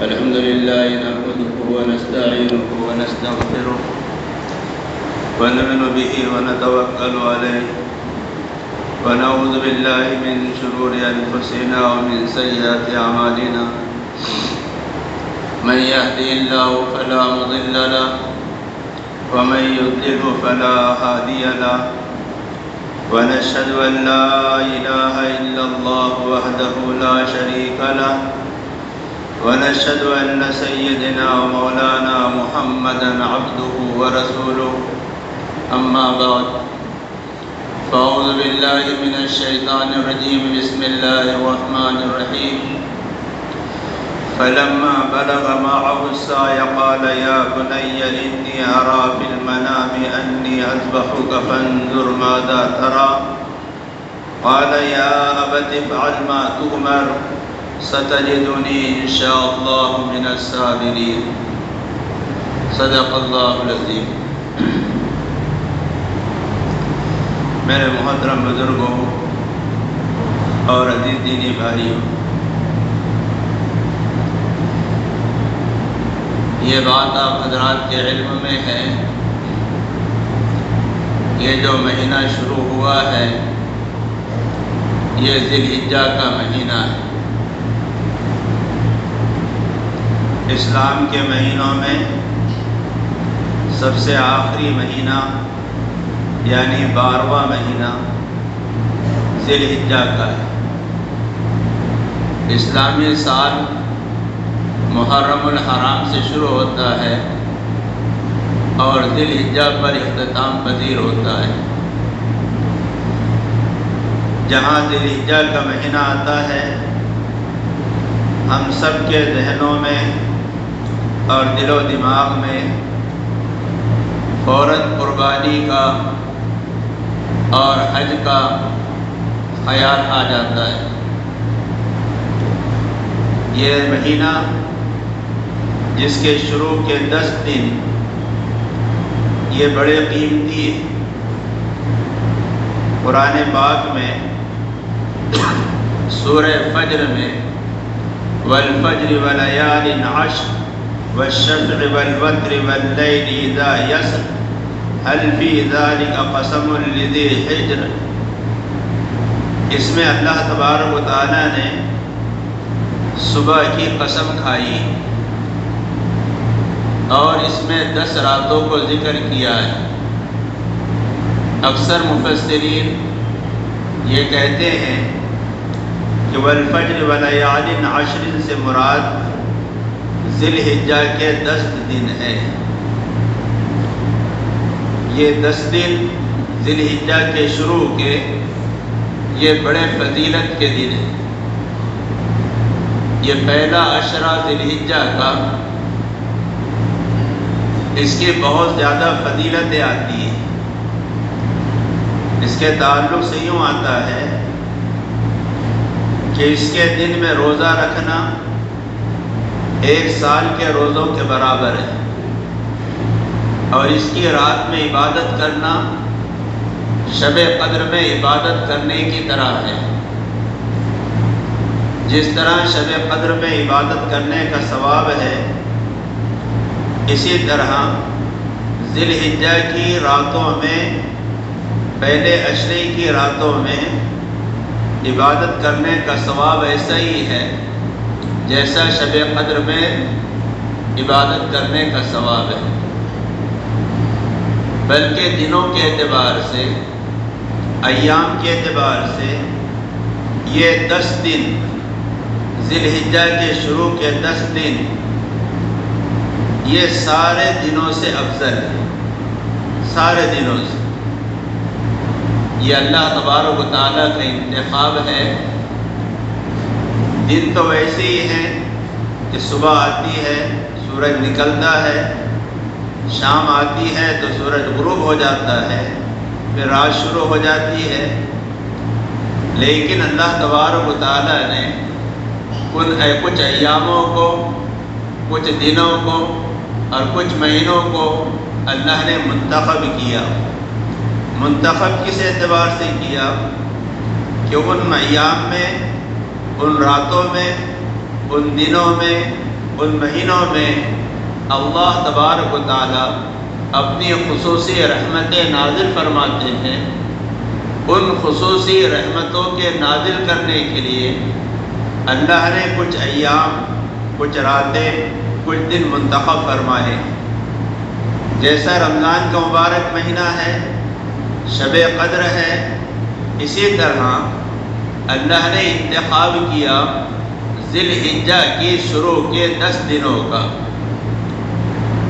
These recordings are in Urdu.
الحمد لله نحمده ونستعينه ونستغفره ونؤمن به ونتوكل عليه ونعوذ بالله من شرور أنفسنا ومن سيئات أعمالنا من يهده الله فلا مضل له ومن يضلل فلا هادي له ونشهد أن لا إله إلا الله وحده لا شريك له ونشهد أن سيدنا ومولانا محمدا عبده ورسوله أما بعد فأعوذ بالله من الشيطان الرجيم بسم الله الرحمن الرحيم فلما بلغ معه السعي قال يا بني إني أرى في المنام أني أذبحك فانظر ماذا ترى قال يا أبت افعل ما تؤمر ستجدني إن شاء الله من الصابرين صدق الله العظيم۔ میرے محترم بزرگوں اور عزیز دینی بھائیوں، یہ بات آپ حضرات کے علم میں ہے، یہ جو مہینہ شروع ہوا ہے یہ ذی الحجہ کا مہینہ ہے۔ اسلام کے مہینوں میں سب سے آخری مہینہ یعنی 12واں مہینہ ذی الحجہ کا ہے۔ اسلامی سال محرم الحرام سے شروع ہوتا ہے اور ذی الحجہ پر اختتام پذیر ہوتا ہے۔ جہاں ذی الحجہ کا مہینہ آتا ہے ہم سب کے ذہنوں میں اور دل و دماغ میں فوراً قربانی کا اور حج کا خیال آ جاتا ہے۔ یہ مہینہ جس کے شروع کے 10 دن یہ بڑے قیمتی ہیں۔ قرآن پاک میں سورہ فجر میں والفجر وليال عشر والشفع والوتر والليل إذا يسر هل في ذلك قسم لذي حجر، اس میں اللہ تبارک و تعالیٰ نے صبح کی قسم کھائی اور اس میں 10 راتوں کو ذکر کیا ہے۔ اکثر مفسرین یہ کہتے ہیں کہ والفجر ولیال عشر سے مراد ذی الحجہ کے 10 دن ہے۔ یہ 10 دن ذی الحجہ کے شروع کے یہ بڑے فضیلت کے دن ہیں۔ یہ پہلا عشرہ ذی الحجہ کا اس کی بہت زیادہ فضیلتیں آتی ہیں۔ اس کے تعلق سے یوں آتا ہے کہ اس کے دن میں روزہ رکھنا 1 سال کے روزوں کے برابر ہے، اور اس کی رات میں عبادت کرنا شب قدر میں عبادت کرنے کی طرح ہے۔ جس طرح شب قدر میں عبادت کرنے کا ثواب ہے، اسی طرح ذی الحجہ کی راتوں میں پہلے عشرے کی راتوں میں عبادت کرنے کا ثواب ایسا ہی ہے جیسا شب قدر میں عبادت کرنے کا ثواب ہے، بلکہ دنوں کے اعتبار سے، ایام کے اعتبار سے یہ 10 دن ذی الحجہ کے شروع کے 10 دن یہ سارے دنوں سے افضل ہے، سارے دنوں سے۔ یہ اللہ تبارک و تعالیٰ کا انتخاب ہے۔ دن تو ویسے ہی ہیں کہ صبح آتی ہے سورج نکلتا ہے، شام آتی ہے تو سورج غروب ہو جاتا ہے، پھر رات شروع ہو جاتی ہے، لیکن اللہ تبارک و تعالیٰ نے کچھ ایاموں کو، کچھ دنوں کو اور کچھ مہینوں کو اللہ نے منتخب کیا۔ منتخب کس اعتبار سے کیا کہ ان ایام میں، ان راتوں میں، ان دنوں میں ان مہینوں میں اللہ تبارک و تعالی اپنی خصوصی رحمتیں نازل فرماتے ہیں۔ ان خصوصی رحمتوں کے نازل کرنے کے لیے اللہ نے کچھ ایام، کچھ راتیں، کچھ دن منتخب فرمائے، جیسا رمضان کا مبارک مہینہ ہے، شب قدر ہے، اسی طرح اللہ نے انتخاب کیا ذی الحجہ کی شروع کے 10 دنوں کا،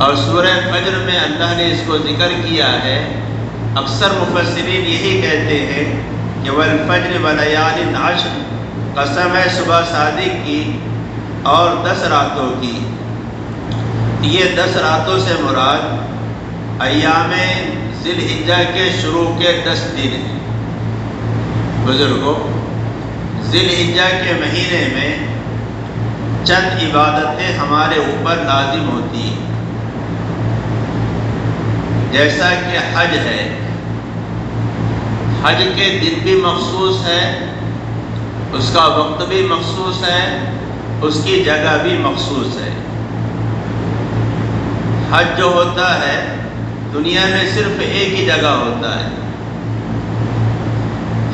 اور سورہ فجر میں اللہ نے اس کو ذکر کیا ہے۔ اکثر مفسرین یہی کہتے ہیں کہ والفجر ولیال عشر، قسم ہے صبح صادق کی اور 10 راتوں کی۔ یہ 10 راتوں سے مراد ایام ذی الحجہ کے شروع کے 10 دن ہیں۔ بزرگوں، ذی الحجہ کے مہینے میں چند عبادتیں ہمارے اوپر لازم ہوتی ہیں، جیسا کہ حج ہے۔ حج کے دن بھی مخصوص ہے، اس کا وقت بھی مخصوص ہے، اس کی جگہ بھی مخصوص ہے۔ حج جو ہوتا ہے دنیا میں صرف ایک ہی جگہ ہوتا ہے۔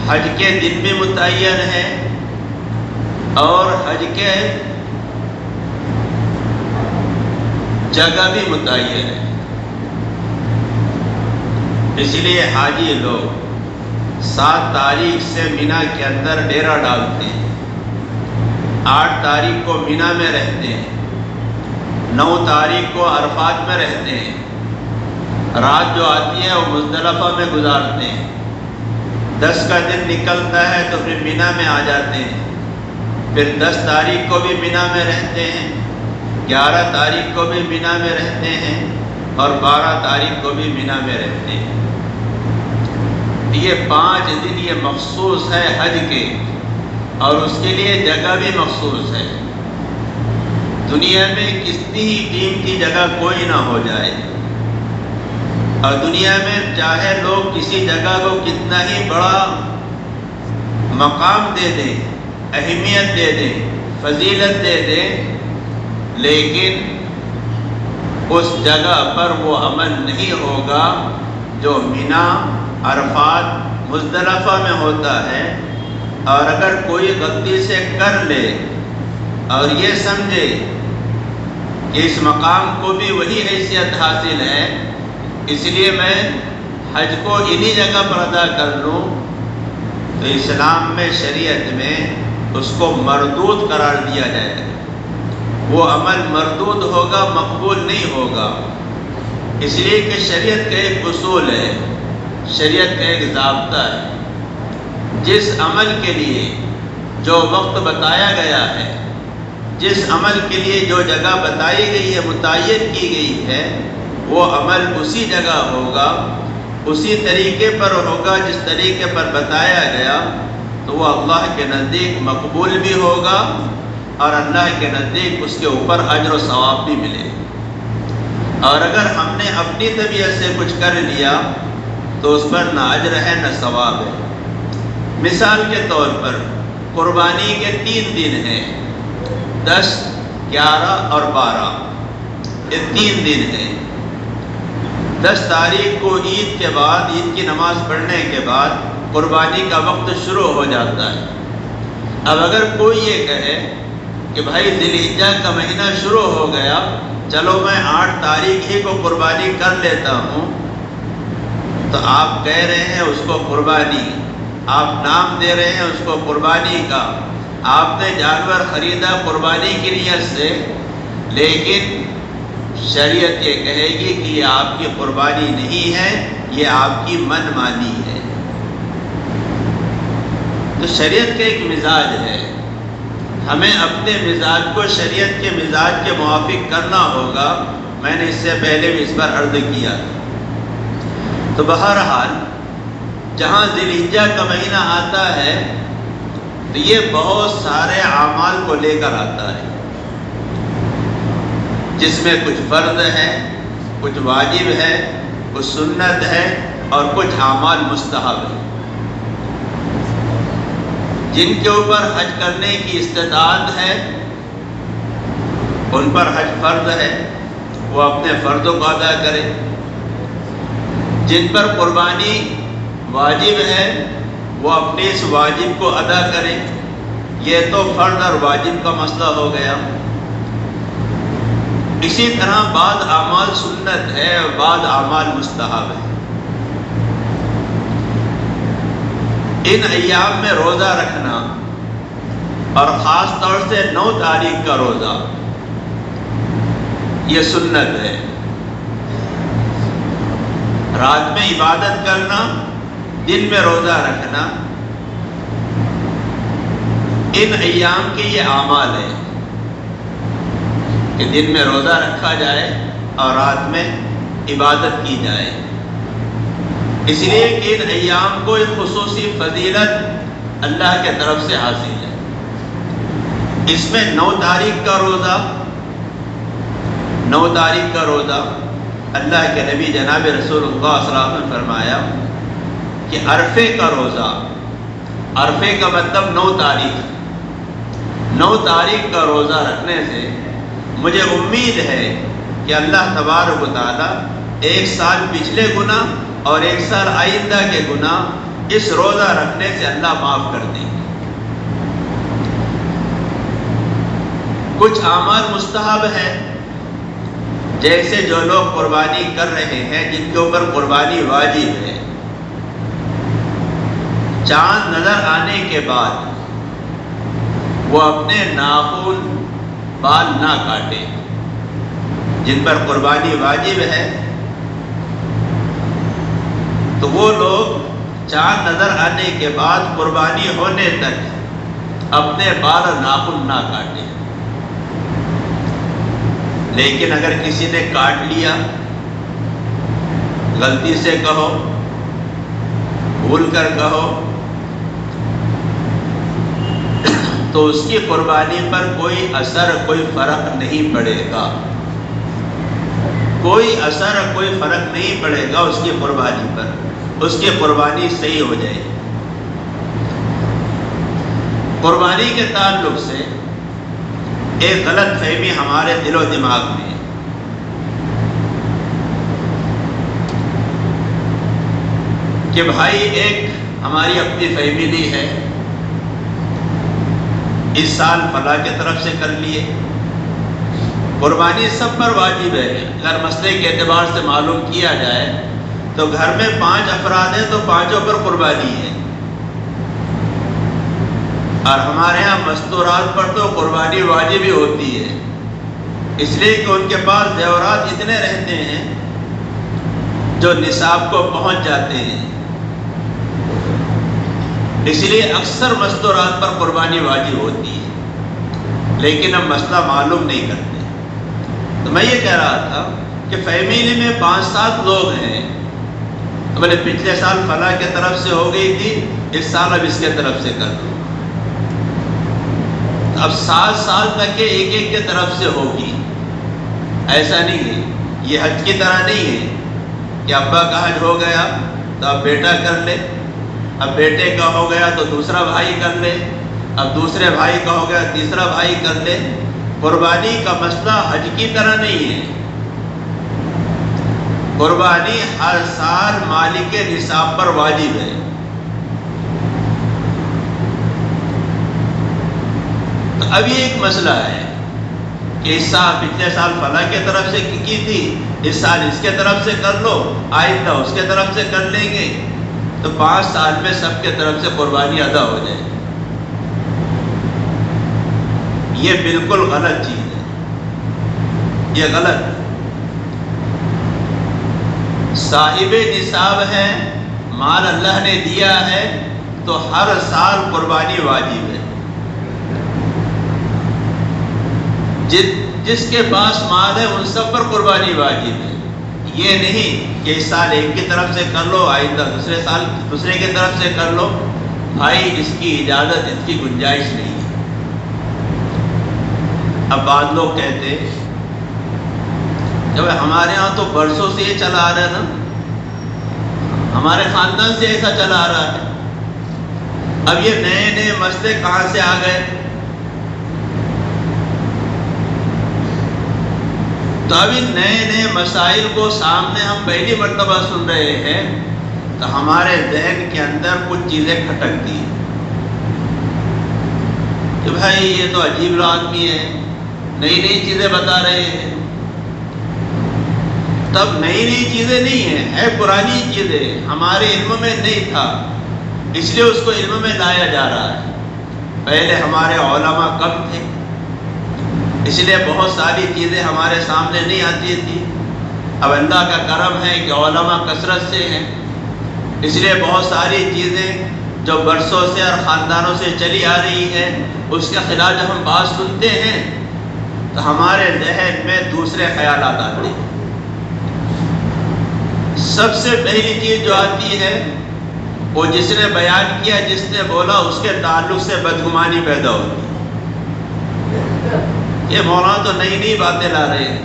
حج کے دن بھی متعین ہے اور حج کے جگہ بھی متعین ہے۔ اس لیے حاجی لوگ 7 تاریخ سے مینا کے اندر ڈیرا ڈالتے ہیں، 8 تاریخ کو مینا میں رہتے ہیں، 9 تاریخ کو عرفات میں رہتے ہیں، رات جو آتی ہے وہ مزدلفہ میں گزارتے ہیں، 10 کا دن نکلتا ہے تو پھر مینا میں آ جاتے ہیں، پھر 10 تاریخ کو بھی مینا میں رہتے ہیں، 11 تاریخ کو بھی مینا میں رہتے ہیں اور 12 تاریخ کو بھی مینا میں رہتے ہیں۔ یہ 5 دن یہ مخصوص ہے حج کے، اور اس کے لیے جگہ بھی مخصوص ہے۔ دنیا میں کتنی ہی قیمتی جگہ کوئی نہ ہو جائے، اور دنیا میں چاہے لوگ کسی جگہ کو کتنا ہی بڑا مقام دے دیں، اہمیت دے دیں، فضیلت دے دیں، لیکن اس جگہ پر وہ عمل نہیں ہوگا جو مینا، عرفات، مزدلفہ میں ہوتا ہے۔ اور اگر کوئی غلطی سے کر لے اور یہ سمجھے کہ اس مقام کو بھی وہی حیثیت حاصل ہے، اس لیے میں حج کو انہی جگہ پر ادا کر لوں، تو اسلام میں، شریعت میں اس کو مردود قرار دیا جائے گا۔ وہ عمل مردود ہوگا، مقبول نہیں ہوگا، اس لیے کہ شریعت کا ایک اصول ہے، شریعت کا ایک ضابطہ ہے۔ جس عمل کے لیے جو وقت بتایا گیا ہے، جس عمل کے لیے جو جگہ بتائی گئی ہے، متعین کی گئی ہے، وہ عمل اسی جگہ ہوگا، اسی طریقے پر ہوگا جس طریقے پر بتایا گیا، تو وہ اللہ کے نزدیک مقبول بھی ہوگا اور اللہ کے نزدیک اس کے اوپر اجر و ثواب بھی ملے۔ اور اگر ہم نے اپنی طبیعت سے کچھ کر لیا تو اس پر نہ اجر ہے نہ ثواب ہے۔ مثال کے طور پر قربانی کے 3 دن ہیں، 10، 11 اور 12، یہ 3 دن ہیں۔ 10 تاریخ کو عید کے بعد، عید کی نماز پڑھنے کے بعد قربانی کا وقت شروع ہو جاتا ہے۔ اب اگر کوئی یہ کہے کہ بھائی ذی الحجہ کا مہینہ شروع ہو گیا، چلو میں 8 تاریخ ہی کو قربانی کر لیتا ہوں، تو آپ کہہ رہے ہیں اس کو قربانی، آپ نام دے رہے ہیں اس کو قربانی کا، آپ نے جانور خریدا قربانی کی نیت سے، لیکن شریعت یہ کہے گی کہ یہ آپ کی قربانی نہیں ہے، یہ آپ کی من مانی ہے۔ تو شریعت کا ایک مزاج ہے، ہمیں اپنے مزاج کو شریعت کے مزاج کے موافق کرنا ہوگا۔ میں نے اس سے پہلے بھی اس پر عرض کیا تھا۔ تو بہرحال جہاں ذی الحجہ کا مہینہ آتا ہے تو یہ بہت سارے اعمال کو لے کر آتا ہے، جس میں کچھ فرض ہے، کچھ واجب ہے، کچھ سنت ہے اور کچھ اعمال مستحب ہے۔ جن کے اوپر حج کرنے کی استطاعت ہے ان پر حج فرض ہے وہ اپنے فرضوں کو ادا کرے، جن پر قربانی واجب ہے وہ اپنے اس واجب کو ادا کرے۔ یہ تو فرض اور واجب کا مسئلہ ہو گیا۔ اسی طرح بعض اعمال سنت ہے اور بعض اعمال مستحب ہے۔ ان ایام میں روزہ رکھنا اور خاص طور سے 9 تاریخ کا روزہ یہ سنت ہے۔ رات میں عبادت کرنا، دن میں روزہ رکھنا، ان ایام کے یہ اعمال ہیں کہ دن میں روزہ رکھا جائے اور رات میں عبادت کی جائے۔ اس لیے کہ ان ایام کو ایک خصوصی فضیلت اللہ کے طرف سے حاصل ہے۔ اس میں 9 تاریخ کا روزہ، 9 تاریخ کا روزہ اللہ کے نبی جناب رسول اللہ صلی اللہ علیہ وسلم نے فرمایا کہ عرفے کا روزہ، عرفے کا مطلب 9 تاریخ، 9 تاریخ کا روزہ رکھنے سے مجھے امید ہے کہ اللہ تبارک و تعالیٰ 1 سال پچھلے گناہ اور 1 سال آئندہ کے گناہ اس روزہ رکھنے سے اللہ معاف کر دیں گے۔ کچھ اعمال مستحب ہیں، جیسے جو لوگ قربانی کر رہے ہیں جن کے اوپر قربانی واجب ہے، چاند نظر آنے کے بعد وہ اپنے ناخن بال نہ کاٹے۔ جن پر قربانی واجب ہے تو وہ لوگ چاند نظر آنے کے بعد قربانی ہونے تک اپنے بال اور ناخن نہ کاٹے۔ لیکن اگر کسی نے کاٹ لیا، غلطی سے کہو، بھول کر کہو، تو اس کی قربانی پر کوئی اثر، کوئی فرق نہیں پڑے گا، کوئی اثر، کوئی فرق نہیں پڑے گا اس کی قربانی پر، اس کی قربانی صحیح ہو جائے گی۔ قربانی کے تعلق سے ایک غلط فہمی ہمارے دل و دماغ میں ہے کہ بھائی ایک ہماری اپنی فیملی ہے، اس سال فلاں کی طرف سے کر لیے، قربانی سب پر واجب ہے۔ اگر مسئلے کے اعتبار سے معلوم کیا جائے تو گھر میں 5 افراد ہیں تو 5 پر قربانی ہے، اور ہمارے ہاں مستورات پر تو قربانی واجب ہی ہوتی ہے، اس لیے کہ ان کے پاس زیورات اتنے رہتے ہیں جو نصاب کو پہنچ جاتے ہیں، اس لیے اکثر مستورات پر قربانی واجب ہوتی ہے، لیکن ہم مسئلہ معلوم نہیں کرتے۔ تو میں یہ کہہ رہا تھا کہ فیملی میں 5-7 لوگ ہیں، بولے پچھلے سال فلاں کی طرف سے ہو گئی تھی، اس سال اب اس کے طرف سے کر دو، اب 7 سال تک کے ایک ایک کی طرف سے ہوگی۔ ایسا نہیں ہے، یہ حج کی طرح نہیں ہے کہ ابا کا حج ہو گیا تو اب بیٹا کر لے، اب بیٹے کا ہو گیا تو دوسرا بھائی کر لے، اب دوسرے بھائی کا ہو گیا تیسرا بھائی کر لے۔ قربانی کا مسئلہ حج کی طرح نہیں ہے، قربانی ہر سال مالک نصاب پر واجب ہے۔ تو اب یہ ایک مسئلہ ہے کہ اس سال پچھلے سال فلاں کی طرف سے کی تھی، اس سال اس کے طرف سے کر لو، آئندہ اس کے طرف سے کر لیں گے، تو 5 سال میں سب کے طرف سے قربانی ادا ہو جائے۔ یہ بالکل غلط چیز ہے، یہ غلط۔ صاحب نصاب ہے، مال اللہ نے دیا ہے تو ہر سال قربانی واجب ہے۔ جس کے پاس مال ہے ان سب پر قربانی واجب ہے۔ یہ نہیں کہ اس سال ایک کی طرف سے کر لو، آئندہ دوسرے سال دوسرے کی طرف سے کر لو، بھائی اس کی اجازت، اس کی گنجائش نہیں ہے۔ اب بعض لوگ کہتے جب ہمارے ہاں تو برسوں سے یہ چلا آ رہا ہے نا، ہمارے خاندان سے ایسا چلا آ رہا ہے، اب یہ نئے نئے مسئلے کہاں سے آ گئے؟ تو اب ان نئے نئے مسائل کو سامنے ہم پہلی مرتبہ سن رہے ہیں تو ہمارے ذہن کے اندر کچھ چیزیں کھٹکتی ہیں کہ بھائی یہ تو عجیب آدمی ہے، نئی نئی چیزیں بتا رہے ہیں۔ تب نئی نئی چیزیں نہیں ہیں، ہے پرانی چیزیں، ہمارے علم میں نہیں تھا، اس لیے اس کو علم میں لایا جا رہا ہے۔ پہلے ہمارے علماء کم تھے، اس لیے بہت ساری چیزیں ہمارے سامنے نہیں آتی تھی۔ اب اللہ کا کرم ہے کہ علماء کثرت سے ہیں، اس لیے بہت ساری چیزیں جو برسوں سے اور خاندانوں سے چلی آ رہی ہے، اس کے خلاف جب ہم بات سنتے ہیں تو ہمارے ذہن میں دوسرے خیالات آتے ہیں۔ سب سے پہلی چیز جو آتی ہے وہ جس نے بیان کیا، جس نے بولا، اس کے تعلق سے بدگمانی پیدا ہوتی ہے۔ یہ مولانا تو نئی نئی باتیں لا رہے ہیں۔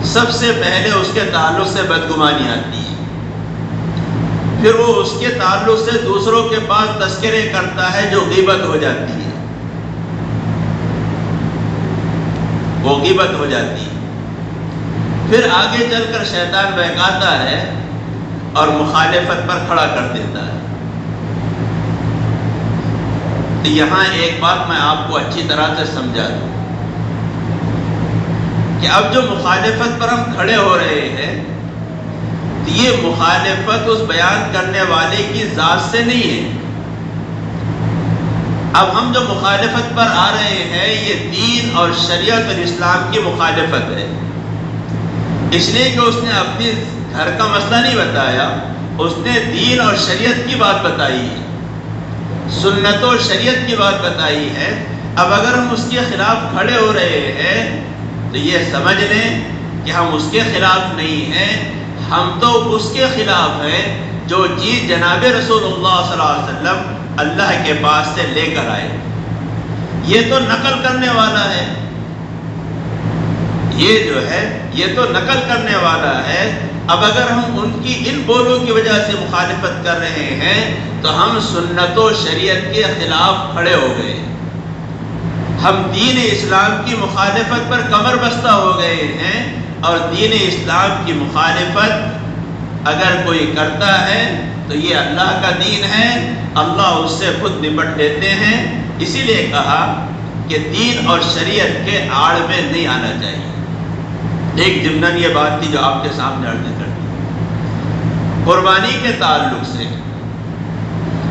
سب سے پہلے اس کے تعلق سے بدگمانی آتی ہے، پھر وہ اس کے تعلق سے دوسروں کے پاس تذکرے کرتا ہے جو غیبت ہو جاتی ہے، وہ غیبت ہو جاتی ہے۔ پھر آگے چل کر شیطان بہکاتا ہے اور مخالفت پر کھڑا کر دیتا ہے۔ تو یہاں ایک بات میں آپ کو اچھی طرح سے سمجھا دوں کہ اب جو مخالفت پر ہم کھڑے ہو رہے ہیں، تو یہ مخالفت اس بیان کرنے والے کی ذات سے نہیں ہے۔ اب ہم جو مخالفت پر آ رہے ہیں یہ دین اور شریعت اور اسلام کی مخالفت ہے، اس لیے کہ اس نے اپنی گھر کا مسئلہ نہیں بتایا، اس نے دین اور شریعت کی بات بتائی ہے، سنت و شریعت کی بات بتائی ہے۔ اب اگر ہم اس کے خلاف کھڑے ہو رہے ہیں تو یہ سمجھ لیں کہ ہم اس کے خلاف نہیں ہیں، ہم تو اس کے خلاف ہیں جو چیز جناب رسول اللہ صلی اللہ علیہ وسلم اللہ کے پاس سے لے کر آئے۔ یہ تو نقل کرنے والا ہے، یہ جو ہے یہ تو نقل کرنے والا ہے۔ اب اگر ہم ان کی ان بولوں کی وجہ سے مخالفت کر رہے ہیں تو ہم سنت و شریعت کے خلاف کھڑے ہو گئے، ہم دین اسلام کی مخالفت پر کمر بستہ ہو گئے ہیں۔ اور دین اسلام کی مخالفت اگر کوئی کرتا ہے تو یہ اللہ کا دین ہے، اللہ اس سے خود نپٹ لیتے ہیں۔ اسی لیے کہا کہ دین اور شریعت کے آڑ میں نہیں آنا چاہیے۔ ایک ضمن یہ بات تھی جو آپ کے سامنے عرض کرتی، قربانی کے تعلق سے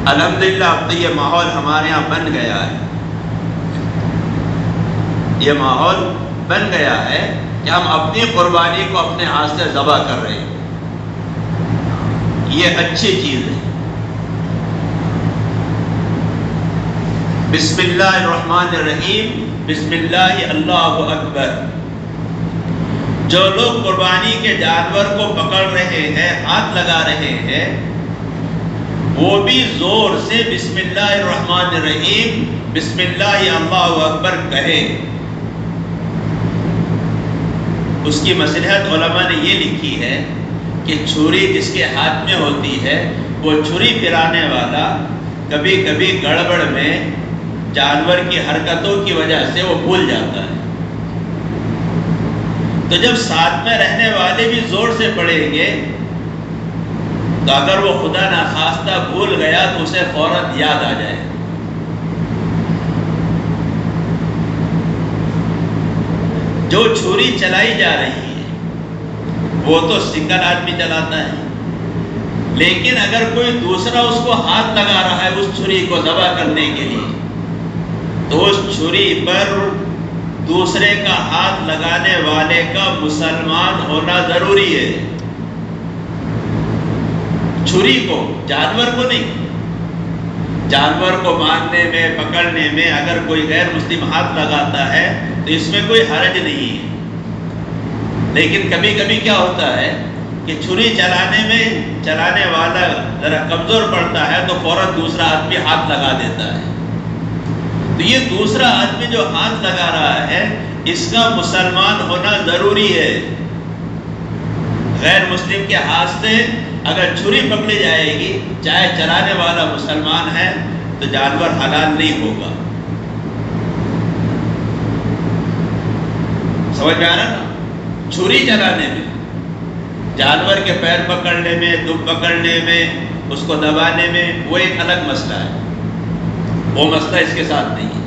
الحمدللہ اب تو یہ ماحول ہمارے یہاں بن گیا ہے، یہ ماحول بن گیا ہے کہ ہم اپنی قربانی کو اپنے ہاتھ سے ذبح کر رہے ہیں، یہ اچھی چیز ہے۔ بسم اللہ الرحمن الرحیم، بسم اللہ اللہ اکبر۔ جو لوگ قربانی کے جانور کو پکڑ رہے ہیں، ہاتھ لگا رہے ہیں، وہ بھی زور سے بسم اللہ الرحمن الرحیم، بسم اللہ اللہ اکبر کہیں۔ اس کی مصلحت علماء نے یہ لکھی ہے کہ چھری جس کے ہاتھ میں ہوتی ہے، وہ چھری پھرانے والا کبھی کبھی گڑبڑ میں جانور کی حرکتوں کی وجہ سے وہ بھول جاتا ہے، تو جب ساتھ میں رہنے والے بھی زور سے پڑیں گے تو اگر وہ خدا نخواستہ بھول گیا تو اسے فوراً یاد آ جائے۔ جو چھری چلائی جا رہی ہے وہ تو سنگل آدمی چلاتا ہے، لیکن اگر کوئی دوسرا اس کو ہاتھ لگا رہا ہے اس چھری کو ذبح کرنے کے لیے، تو اس چھری پر دوسرے کا ہاتھ لگانے والے کا مسلمان ہونا ضروری ہے۔ چھری کو، جانور کو نہیں۔ جانور کو مارنے میں، پکڑنے میں اگر کوئی غیر مسلم ہاتھ لگاتا ہے تو اس میں کوئی حرج نہیں ہے، لیکن کبھی کبھی کیا ہوتا ہے کہ چھری چلانے والا ذرا کمزور پڑتا ہے تو فوراً دوسرا آدمی ہاتھ لگا دیتا ہے۔ تو یہ دوسرا آدمی جو ہاتھ لگا رہا ہے اس کا مسلمان ہونا ضروری ہے۔ غیر مسلم کے ہاتھ سے اگر چھری پکڑی جائے گی، چاہے چلانے والا مسلمان ہے، تو جانور حلال نہیں ہوگا۔ سمجھ میں آ رہا نا؟ چھری چلانے میں، جانور کے پیر پکڑنے میں، دم پکڑنے میں، اس کو دبانے میں، وہ ایک الگ مسئلہ ہے، وہ مسئلہ اس کے ساتھ نہیں ہے۔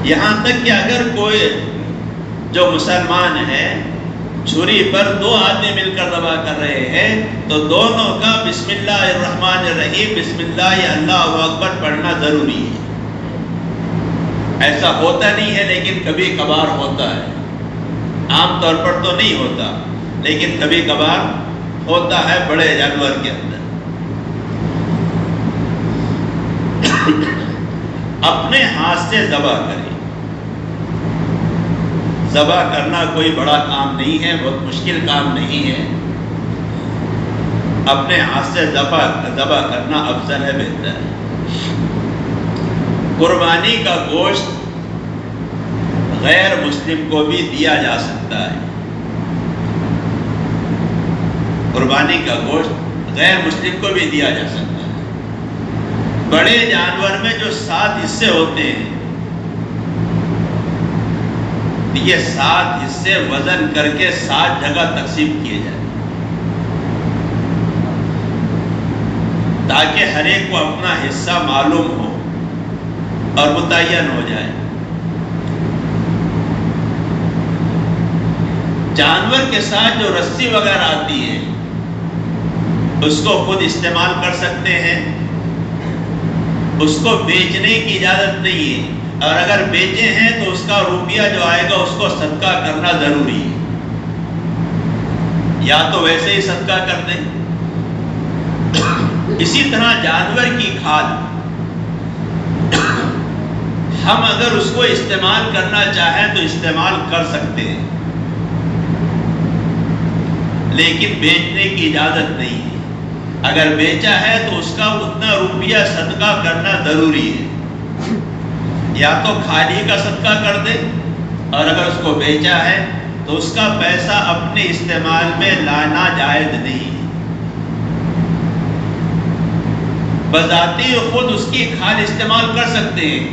یہاں تک کہ اگر کوئی جو مسلمان ہے چھری پر دو آدمی مل کر دبا کر رہے ہیں تو دونوں کا بسم اللہ الرحمن الرحیم، بسم اللہ یا اللہ اکبر پڑھنا ضروری ہے۔ ایسا ہوتا نہیں ہے لیکن کبھی کبھار ہوتا ہے، عام طور پر تو نہیں ہوتا لیکن کبھی کبھار ہوتا ہے بڑے جانور کے اندر۔ اپنے ہاتھ سے ذبح کریں۔ ذبح کرنا کوئی بڑا کام نہیں ہے، بہت مشکل کام نہیں ہے، اپنے ہاتھ سے ذبح کرنا افضل ہے، بہتر ہے۔ قربانی کا گوشت غیر مسلم کو بھی دیا جا سکتا ہے۔ قربانی کا گوشت غیر مسلم کو بھی دیا جا سکتا ہے۔ بڑے جانور میں جو 7 حصے ہوتے ہیں، یہ 7 حصے وزن کر کے 7 جگہ تقسیم کیے جائیں تاکہ ہر ایک کو اپنا حصہ معلوم ہو اور متعین ہو جائے۔ جانور کے ساتھ جو رسی وغیرہ آتی ہے اس کو خود استعمال کر سکتے ہیں، اس کو بیچنے کی اجازت نہیں ہے، اور اگر بیچے ہیں تو اس کا روپیہ جو آئے گا اس کو صدقہ کرنا ضروری ہے، یا تو ویسے ہی صدقہ کر دیں۔ اسی طرح جانور کی کھال ہم اگر اس کو استعمال کرنا چاہیں تو استعمال کر سکتے ہیں، لیکن بیچنے کی اجازت نہیں ہے۔ اگر بیچا ہے تو اس کا اتنا روپیہ صدقہ کرنا ضروری ہے، یا تو کھالی کا صدقہ کر دے، اور اگر اس کو بیچا ہے تو اس کا پیسہ اپنے استعمال میں لانا جائز نہیں ہے۔ بذاتی خود اس کی کھال استعمال کر سکتے ہیں،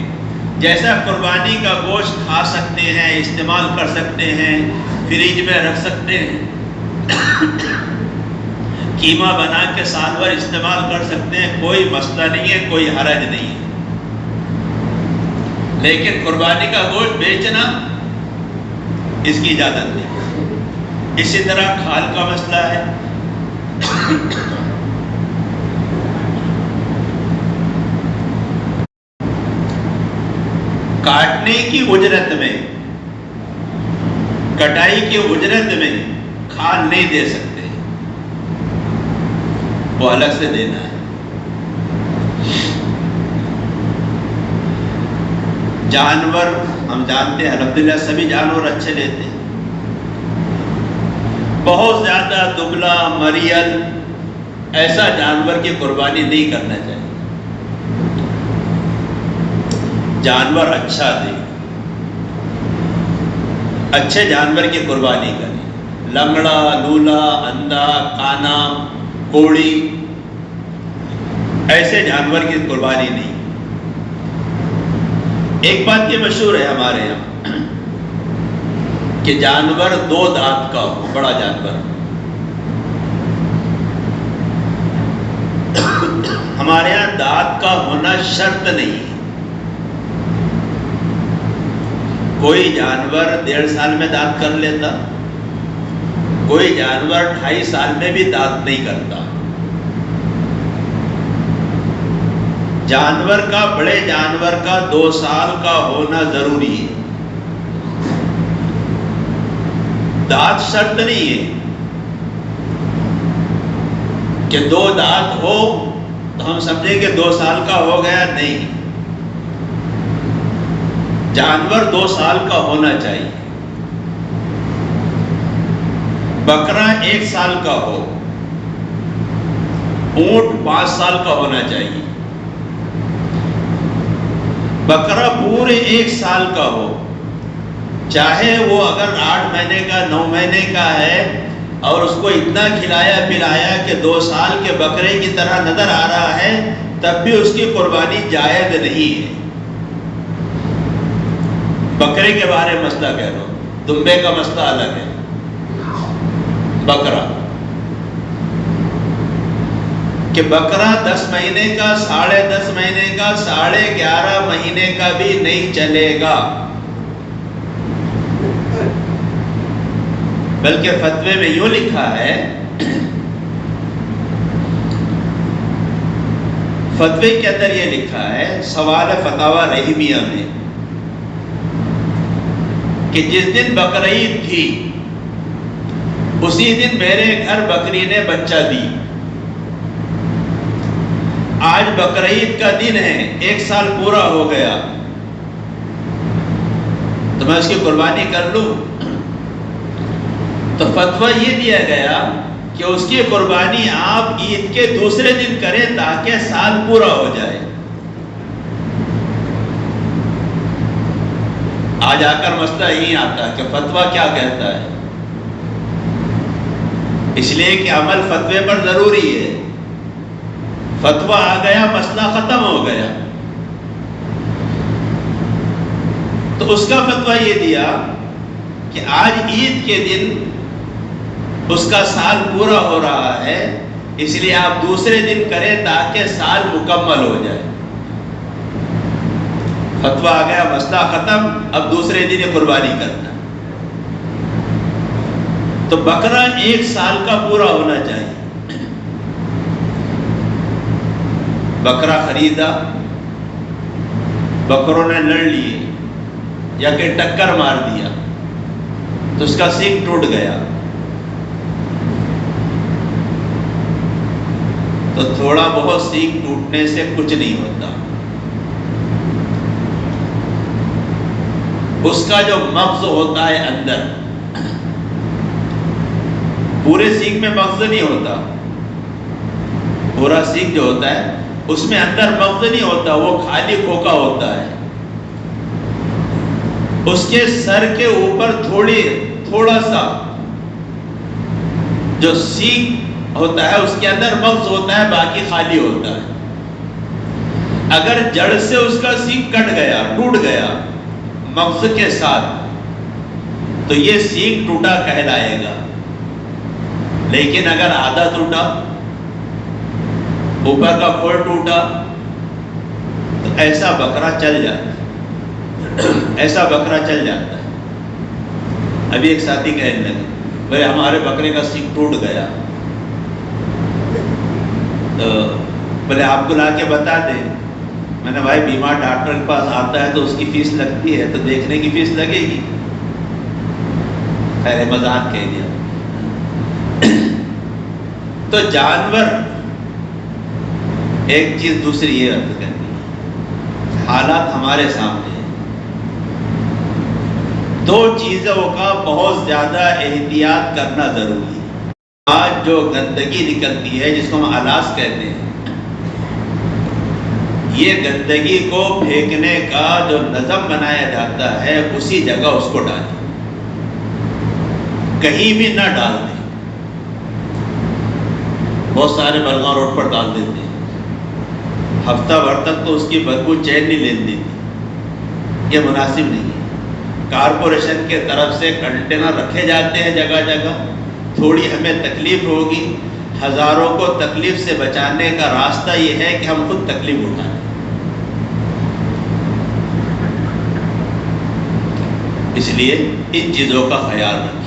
جیسا قربانی کا گوشت کھا سکتے ہیں، استعمال کر سکتے ہیں، فریج میں رکھ سکتے ہیں، قیمہ بنا کے سال بھر استعمال کر سکتے ہیں، کوئی مسئلہ نہیں ہے، کوئی حرج نہیں ہے۔ لیکن قربانی کا گوشت بیچنا اس کی اجازت نہیں۔ اسی طرح کھال کا مسئلہ ہے۔ کاٹنے کی اجرت میں، کٹائی کی اجرت میں کھال نہیں دے سکتے، وہ الگ سے دینا ہے۔ جانور ہم جانتے ہیں الحمدللہ سبھی جانور اچھے لیتے ہیں، بہت زیادہ دبلا مریل ایسا جانور کی قربانی نہیں کرنا چاہیے۔ جانور اچھا دے، اچھے جانور کی قربانی کریں، لنگڑا، لولا، اندھا، کانا، کوڑی، ایسے جانور کی قربانی نہیں۔ ایک بات یہ مشہور ہے ہمارے یہاں کہ جانور 2 دانت کا ہو، بڑا جانور۔ ہمارے یہاں دانت کا ہونا شرط نہیں ہے۔ کوئی جانور 1.5 سال میں دانت کر لیتا، کوئی جانور 2.5 سال میں بھی دانت نہیں کرتا۔ جانور کا، بڑے جانور کا 2 سال کا ہونا ضروری ہے۔ دانت شرط نہیں ہے کہ 2 دانت ہو تو ہم سمجھیں کہ 2 سال کا ہو گیا، نہیں۔ جانور 2 سال کا ہونا چاہیے۔ بکرا 1 سال کا ہو، اونٹ 5 سال کا ہونا چاہیے۔ بکرا پورے 1 سال کا ہو، چاہے وہ اگر 8 مہینے کا 9 مہینے کا ہے اور اس کو اتنا کھلایا پلایا کہ 2 سال کے بکرے کی طرح نظر آ رہا ہے، تب بھی اس کی قربانی جائز نہیں ہے۔ بکرے کے بارے میں مسئلہ کہہ رہا ہوں، دمبے کا مسئلہ الگ ہے. بکرا کہ بکرا 10 مہینے کا، 10.5 مہینے کا، 11.5 مہینے کا بھی نہیں چلے گا. بلکہ فتوے میں یوں لکھا ہے، فتوے کے اندر یہ لکھا ہے سوال فتاوی رحیمیہ میں کہ جس دن بقرعید تھی اسی دن میرے گھر بکری نے بچہ دی. آج بقرعید کا دن ہے، 1 سال پورا ہو گیا، تو میں اس کی قربانی کر لوں؟ تو فتویٰ یہ دیا گیا کہ اس کی قربانی آپ عید کے دوسرے دن کریں تاکہ سال پورا ہو جائے. آج آ کر مسئلہ یہی آتا ہے کہ فتویٰ کیا کہتا ہے، اس لیے کہ عمل فتوے پر ضروری ہے. فتویٰ آ گیا، مسئلہ ختم ہو گیا. تو اس کا فتویٰ یہ دیا کہ آج عید کے دن اس کا سال پورا ہو رہا ہے، اس لیے آپ دوسرے دن کریں تاکہ سال مکمل ہو جائے. فتویٰ آ گیا، مسئلہ ختم، اب دوسرے دن یہ قربانی کرنا. تو بکرا 1 سال کا پورا ہونا چاہیے. بکرا خریدا، بکروں نے لڑ لیے یا کہ ٹکر مار دیا تو اس کا سینگ ٹوٹ گیا، تو تھوڑا بہت سینگ ٹوٹنے سے کچھ نہیں ہوتا. اس کا جو مغز ہوتا ہے اندر، پورے سینگ میں مغز نہیں ہوتا، پورا سینگ جو ہوتا ہے اس میں اندر مغز نہیں ہوتا، وہ خالی کھوکھا ہوتا ہے. اس کے سر کے اوپر تھوڑا سا جو سینگ ہوتا ہے اس کے اندر مغز ہوتا ہے، باقی خالی ہوتا ہے. اگر جڑ سے اس کا سینگ کٹ گیا، ٹوٹ گیا مغز کے ساتھ، تو یہ سینگ ٹوٹا کہلائے گا. لیکن اگر آدھا ٹوٹا، اوپر کا کھول ٹوٹا، تو ایسا بکرا چل جاتا ہے. ایسا بکرا چل جاتا ہے. ابھی ایک ساتھی کہنے لگے، بھائی ہمارے بکرے کا سینگ ٹوٹ گیا، تو بولے آپ کو لا کے بتا دیں. میں نے بھائی بیمار ڈاکٹر کے پاس آتا ہے تو اس کی فیس لگتی ہے، تو دیکھنے کی فیس لگے گی. خیر مذاق کہہ دیا. تو جانور، ایک چیز دوسری یہ عرض کرنی ہے، حالات ہمارے سامنے ہیں. 2 چیزوں کا بہت زیادہ احتیاط کرنا ضروری ہے. آج جو گندگی نکلتی ہے جس کو ہم الاس کہتے ہیں، یہ گندگی کو پھینکنے کا جو نظم بنایا جاتا ہے اسی جگہ اس کو ڈالیں، کہیں بھی نہ ڈال دیں. بہت سارے بلغاں روڈ پر ڈال دیتے ہیں، ہفتہ بھر تک تو اس کی بدبو چین نہیں لین دیتی. یہ مناسب نہیں ہے. کارپوریشن کے طرف سے کنٹینر رکھے جاتے ہیں جگہ جگہ. تھوڑی ہمیں تکلیف ہوگی، ہزاروں کو تکلیف سے بچانے کا راستہ یہ ہے کہ ہم خود تکلیف اٹھائیں. اس لیے ان چیزوں کا خیال رکھیں.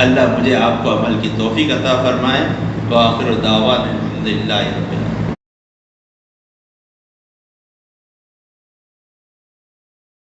اللہ مجھے آپ کو عمل کی توفیق عطا فرمائے. وآخر دعوانا الحمدللہ رب العالمین.